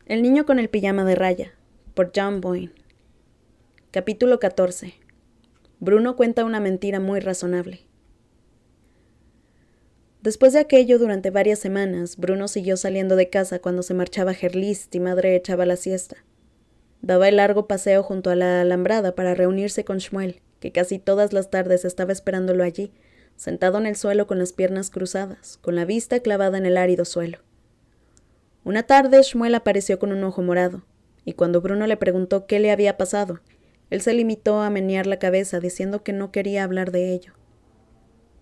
El niño con el pijama de raya, por John Boyne. Capítulo 14. Bruno cuenta una mentira muy razonable. Después de aquello, durante varias semanas, Bruno siguió saliendo de casa cuando se marchaba Gerlist y madre echaba la siesta. Daba el largo paseo junto a la alambrada para reunirse con Shmuel, que casi todas las tardes estaba esperándolo allí, sentado en el suelo con las piernas cruzadas, con la vista clavada en el árido suelo. Una tarde Shmuel apareció con un ojo morado, y cuando Bruno le preguntó qué le había pasado, él se limitó a menear la cabeza diciendo que no quería hablar de ello.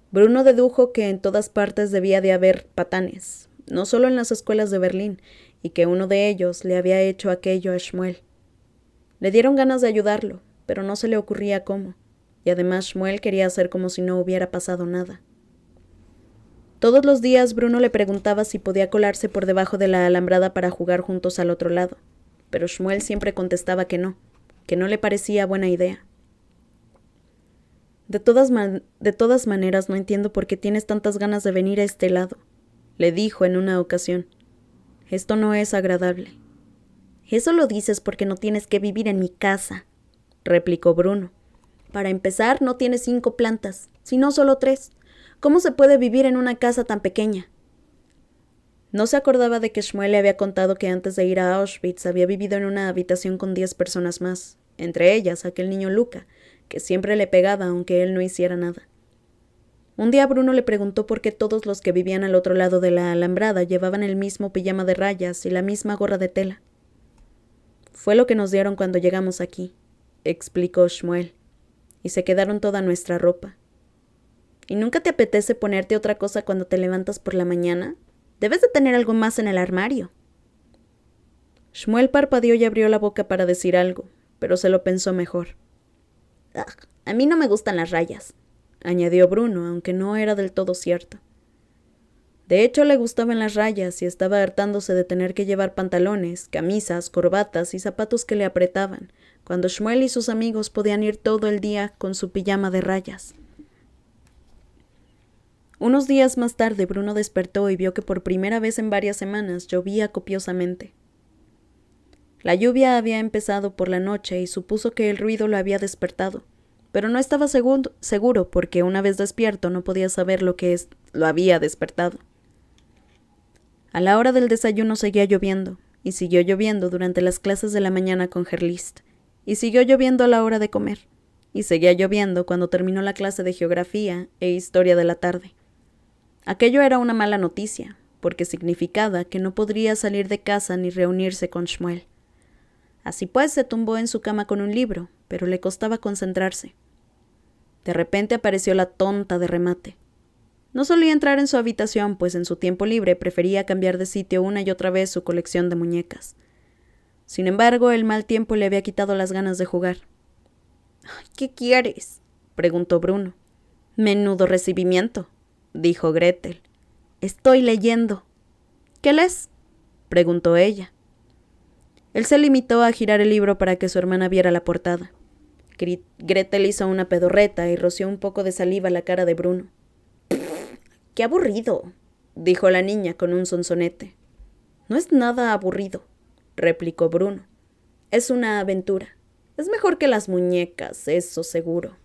Bruno dedujo que en todas partes debía de haber patanes, no solo en las escuelas de Berlín, y que uno de ellos le había hecho aquello a Shmuel. Le dieron ganas de ayudarlo, pero no se le ocurría cómo, y además Shmuel quería hacer como si no hubiera pasado nada. Todos los días Bruno le preguntaba si podía colarse por debajo de la alambrada para jugar juntos al otro lado, pero Shmuel siempre contestaba que no le parecía buena idea. De todas maneras no entiendo por qué tienes tantas ganas de venir a este lado, le dijo en una ocasión. Esto no es agradable. Eso lo dices porque no tienes que vivir en mi casa, replicó Bruno. Para empezar, no tienes 5 plantas, sino solo 3. ¿Cómo se puede vivir en una casa tan pequeña? No se acordaba de que Shmuel le había contado que antes de ir a Auschwitz había vivido en una habitación con 10 personas más, entre ellas aquel niño Luca, que siempre le pegaba aunque él no hiciera nada. Un día Bruno le preguntó por qué todos los que vivían al otro lado de la alambrada llevaban el mismo pijama de rayas y la misma gorra de tela. Fue lo que nos dieron cuando llegamos aquí, explicó Shmuel, y se quedaron toda nuestra ropa. ¿Y nunca te apetece ponerte otra cosa cuando te levantas por la mañana? Debes de tener algo más en el armario. Shmuel parpadeó y abrió la boca para decir algo, pero se lo pensó mejor. A mí no me gustan las rayas, añadió Bruno, aunque no era del todo cierto. De hecho, le gustaban las rayas y estaba hartándose de tener que llevar pantalones, camisas, corbatas y zapatos que le apretaban, cuando Shmuel y sus amigos podían ir todo el día con su pijama de rayas. Unos días más tarde Bruno despertó y vio que por primera vez en varias semanas llovía copiosamente. La lluvia había empezado por la noche y supuso que el ruido lo había despertado, pero no estaba seguro porque una vez despierto no podía saber lo que lo había despertado. A la hora del desayuno seguía lloviendo, y siguió lloviendo durante las clases de la mañana con Gerlist, y siguió lloviendo a la hora de comer, y seguía lloviendo cuando terminó la clase de geografía e historia de la tarde. Aquello era una mala noticia, porque significaba que no podría salir de casa ni reunirse con Shmuel. Así pues, se tumbó en su cama con un libro, pero le costaba concentrarse. De repente apareció la tonta de remate. No solía entrar en su habitación, pues en su tiempo libre prefería cambiar de sitio una y otra vez su colección de muñecas. Sin embargo, el mal tiempo le había quitado las ganas de jugar. «¿Qué quieres?», preguntó Bruno. «Menudo recibimiento», dijo Gretel. «Estoy leyendo». «¿Qué lees?», preguntó ella. Él se limitó a girar el libro para que su hermana viera la portada. Gretel hizo una pedorreta y roció un poco de saliva a la cara de Bruno. «¡Qué aburrido!», dijo la niña con un sonsonete. «No es nada aburrido», replicó Bruno. «Es una aventura. Es mejor que las muñecas, eso seguro».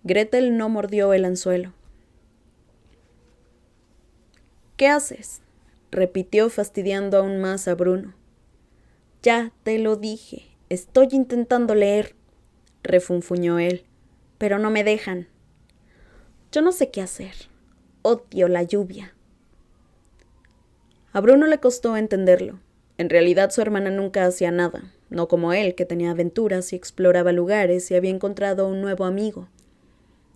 Gretel no mordió el anzuelo. «¿Qué haces?», repitió fastidiando aún más a Bruno. «Ya te lo dije, estoy intentando leer», refunfuñó él, «pero no me dejan. Yo no sé qué hacer. Odio la lluvia». A Bruno le costó entenderlo. En realidad su hermana nunca hacía nada, no como él, que tenía aventuras y exploraba lugares y había encontrado un nuevo amigo.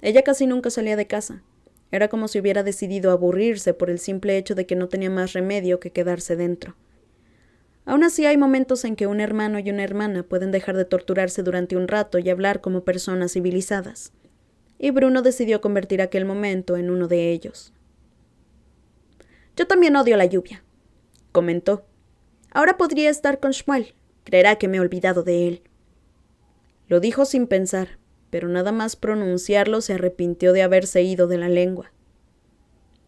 Ella casi nunca salía de casa. Era como si hubiera decidido aburrirse por el simple hecho de que no tenía más remedio que quedarse dentro. Aún así hay momentos en que un hermano y una hermana pueden dejar de torturarse durante un rato y hablar como personas civilizadas. Y Bruno decidió convertir aquel momento en uno de ellos. «Yo también odio la lluvia», comentó. «Ahora podría estar con Shmuel. Creerá que me he olvidado de él». Lo dijo sin pensar, pero nada más pronunciarlo se arrepintió de haberse ido de la lengua.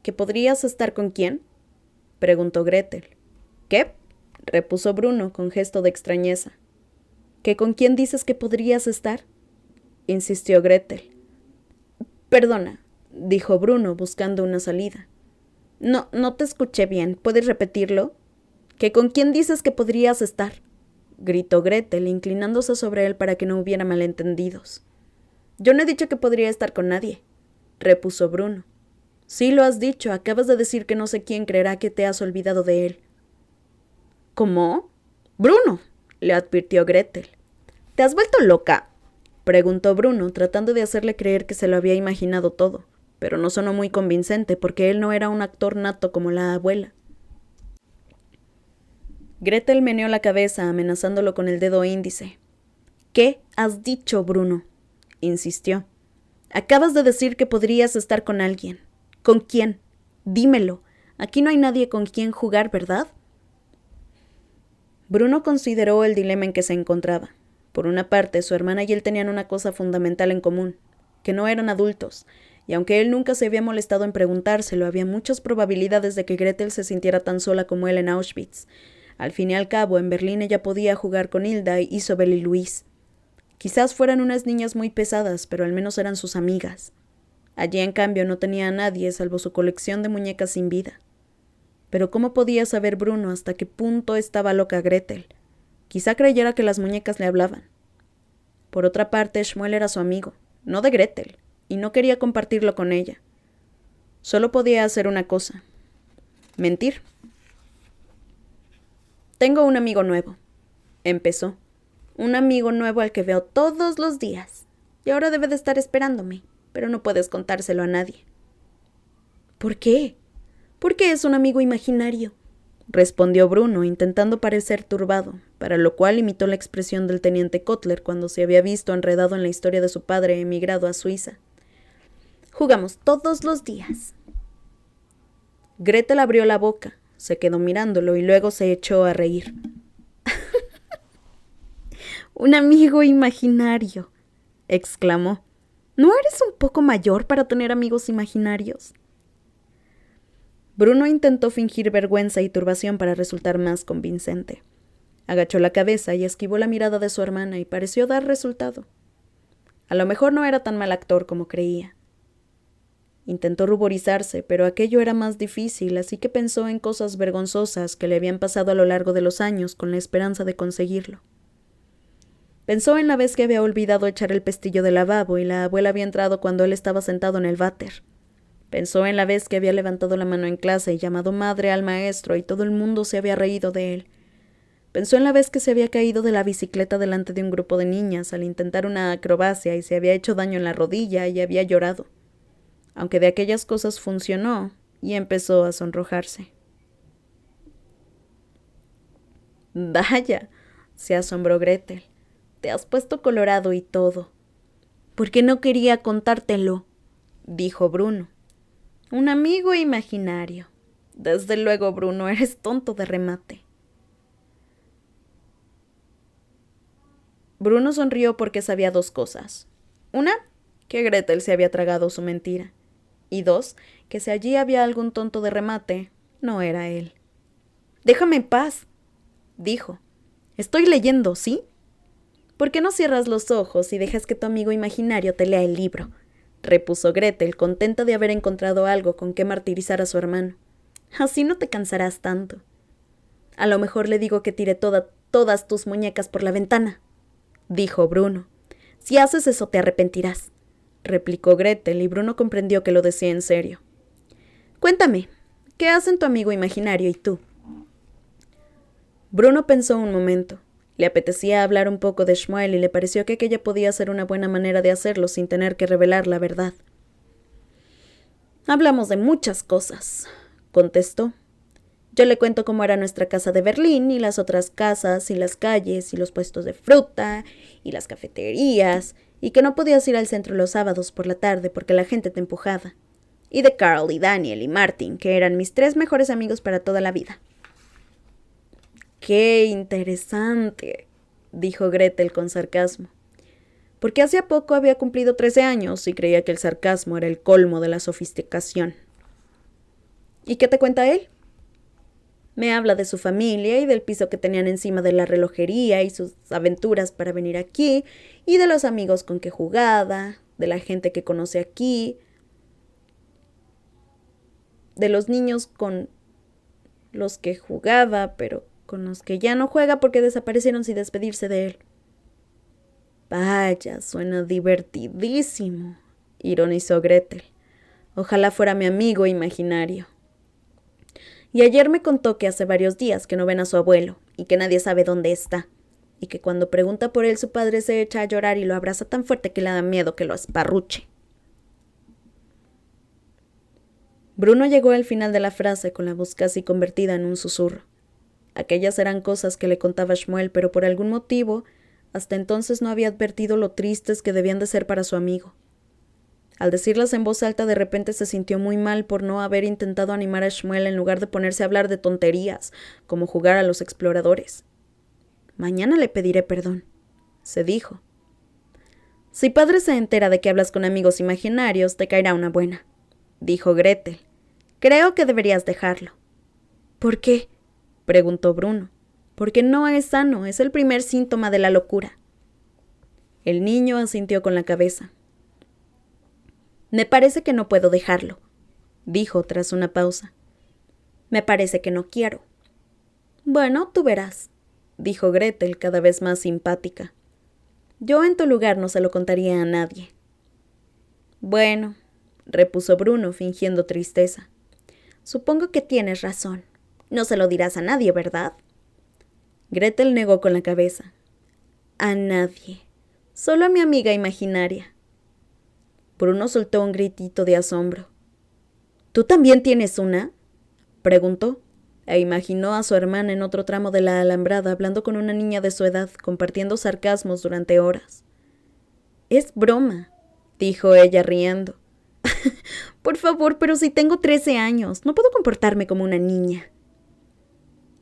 «¿Que podrías estar con quién?», preguntó Gretel. «¿Qué?», repuso Bruno con gesto de extrañeza. ¿Que con quién dices que podrías estar? Insistió Gretel. Perdona, dijo Bruno buscando una salida. No te escuché bien. ¿Puedes repetirlo? ¿Que con quién dices que podrías estar? Gritó Gretel, inclinándose sobre él para que no hubiera malentendidos. Yo no he dicho que podría estar con nadie, repuso Bruno. Sí lo has dicho, acabas de decir que no sé quién creerá que te has olvidado de él. ¿Cómo? Bruno, le advirtió Gretel. ¿Te has vuelto loca? Preguntó Bruno, tratando de hacerle creer que se lo había imaginado todo, pero no sonó muy convincente porque él no era un actor nato como la abuela. Gretel meneó la cabeza, amenazándolo con el dedo índice. ¿Qué has dicho, Bruno? Insistió. Acabas de decir que podrías estar con alguien. ¿Con quién? Dímelo. Aquí no hay nadie con quien jugar, ¿verdad? Bruno consideró el dilema en que se encontraba. Por una parte, su hermana y él tenían una cosa fundamental en común, que no eran adultos, y aunque él nunca se había molestado en preguntárselo, había muchas probabilidades de que Gretel se sintiera tan sola como él en Auschwitz. Al fin y al cabo, en Berlín ella podía jugar con Hilda, Isobel y Luis. Quizás fueran unas niñas muy pesadas, pero al menos eran sus amigas. Allí, en cambio, no tenía a nadie salvo su colección de muñecas sin vida. Pero ¿cómo podía saber Bruno hasta qué punto estaba loca Gretel? Quizá creyera que las muñecas le hablaban. Por otra parte, Shmuel era su amigo, no de Gretel, y no quería compartirlo con ella. Solo podía hacer una cosa: mentir. Tengo un amigo nuevo, empezó. Un amigo nuevo al que veo todos los días. Y ahora debe de estar esperándome, pero no puedes contárselo a nadie. ¿Por qué? Porque es un amigo imaginario, respondió Bruno, intentando parecer turbado, para lo cual imitó la expresión del teniente Kotler cuando se había visto enredado en la historia de su padre emigrado a Suiza. Jugamos todos los días. Gretel abrió la boca, se quedó mirándolo y luego se echó a reír. Un amigo imaginario, exclamó. ¿No eres un poco mayor para tener amigos imaginarios? Bruno intentó fingir vergüenza y turbación para resultar más convincente. Agachó la cabeza y esquivó la mirada de su hermana y pareció dar resultado. A lo mejor no era tan mal actor como creía. Intentó ruborizarse, pero aquello era más difícil, así que pensó en cosas vergonzosas que le habían pasado a lo largo de los años con la esperanza de conseguirlo. Pensó en la vez que había olvidado echar el pestillo del lavabo y la abuela había entrado cuando él estaba sentado en el váter. Pensó en la vez que había levantado la mano en clase y llamado madre al maestro y todo el mundo se había reído de él. Pensó en la vez que se había caído de la bicicleta delante de un grupo de niñas al intentar una acrobacia y se había hecho daño en la rodilla y había llorado. Aunque de aquellas cosas funcionó, y empezó a sonrojarse. Vaya, se asombró Gretel. Te has puesto colorado y todo. ¿Por qué no quería contártelo? Dijo Bruno. Un amigo imaginario. Desde luego, Bruno, eres tonto de remate. Bruno sonrió porque sabía dos cosas. Una, que Gretel se había tragado su mentira. Y dos, que si allí había algún tonto de remate, no era él. Déjame en paz, dijo. Estoy leyendo, ¿sí? ¿Por qué no cierras los ojos y dejas que tu amigo imaginario te lea el libro? Repuso Gretel, contenta de haber encontrado algo con que martirizar a su hermano. Así no te cansarás tanto. A lo mejor le digo que tire todas tus muñecas por la ventana, dijo Bruno. Si haces eso te arrepentirás, replicó Gretel, y Bruno comprendió que lo decía en serio. Cuéntame, ¿qué hacen tu amigo imaginario y tú? Bruno pensó un momento. Le apetecía hablar un poco de Shmuel y le pareció que aquella podía ser una buena manera de hacerlo sin tener que revelar la verdad. Hablamos de muchas cosas, contestó. Yo le cuento cómo era nuestra casa de Berlín y las otras casas y las calles y los puestos de fruta y las cafeterías y que no podías ir al centro los sábados por la tarde porque la gente te empujaba. Y de Carl y Daniel y Martin, que eran mis 3 mejores amigos para toda la vida. ¡Qué interesante!, dijo Gretel con sarcasmo. Porque hacía poco había cumplido 13 años y creía que el sarcasmo era el colmo de la sofisticación. ¿Y qué te cuenta él? Me habla de su familia y del piso que tenían encima de la relojería y sus aventuras para venir aquí, y de los amigos con que jugaba, de la gente que conoce aquí, de los niños con los que jugaba, pero con los que ya no juega porque desaparecieron sin despedirse de él. Vaya, suena divertidísimo, ironizó Gretel. Ojalá fuera mi amigo imaginario. Y ayer me contó que hace varios días que no ven a su abuelo y que nadie sabe dónde está, y que cuando pregunta por él su padre se echa a llorar y lo abraza tan fuerte que le da miedo que lo esparruche. Bruno llegó al final de la frase con la voz casi convertida en un susurro. Aquellas eran cosas que le contaba Shmuel, pero por algún motivo, hasta entonces no había advertido lo tristes que debían de ser para su amigo. Al decirlas en voz alta, de repente se sintió muy mal por no haber intentado animar a Shmuel en lugar de ponerse a hablar de tonterías, como jugar a los exploradores. Mañana le pediré perdón, se dijo. Si padre se entera de que hablas con amigos imaginarios, te caerá una buena, dijo Gretel. Creo que deberías dejarlo. ¿Por qué? Preguntó Bruno. Porque no es sano, es el primer síntoma de la locura. El niño asintió con la cabeza. Me parece que no puedo dejarlo, dijo tras una pausa. Me parece que no quiero. Bueno, tú verás, dijo Gretel cada vez más simpática. Yo en tu lugar no se lo contaría a nadie. Bueno, repuso Bruno fingiendo tristeza. Supongo que tienes razón. No se lo dirás a nadie, ¿verdad? Gretel negó con la cabeza. A nadie. Solo a mi amiga imaginaria. Bruno soltó un gritito de asombro. ¿Tú también tienes una? Preguntó, e imaginó a su hermana en otro tramo de la alambrada hablando con una niña de su edad, compartiendo sarcasmos durante horas. Es broma, dijo ella riendo. Por favor, pero si tengo 13 años, no puedo comportarme como una niña.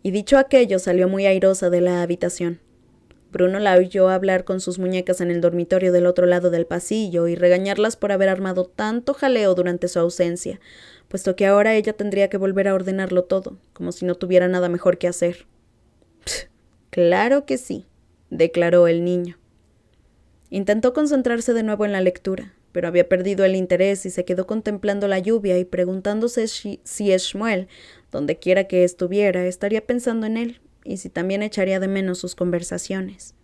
Y dicho aquello, salió muy airosa de la habitación. Bruno la oyó hablar con sus muñecas en el dormitorio del otro lado del pasillo y regañarlas por haber armado tanto jaleo durante su ausencia, puesto que ahora ella tendría que volver a ordenarlo todo, como si no tuviera nada mejor que hacer. Claro que sí, declaró el niño. Intentó concentrarse de nuevo en la lectura, pero había perdido el interés y se quedó contemplando la lluvia y preguntándose si Shmuel, donde quiera que estuviera, estaría pensando en él, y si también echaría de menos sus conversaciones.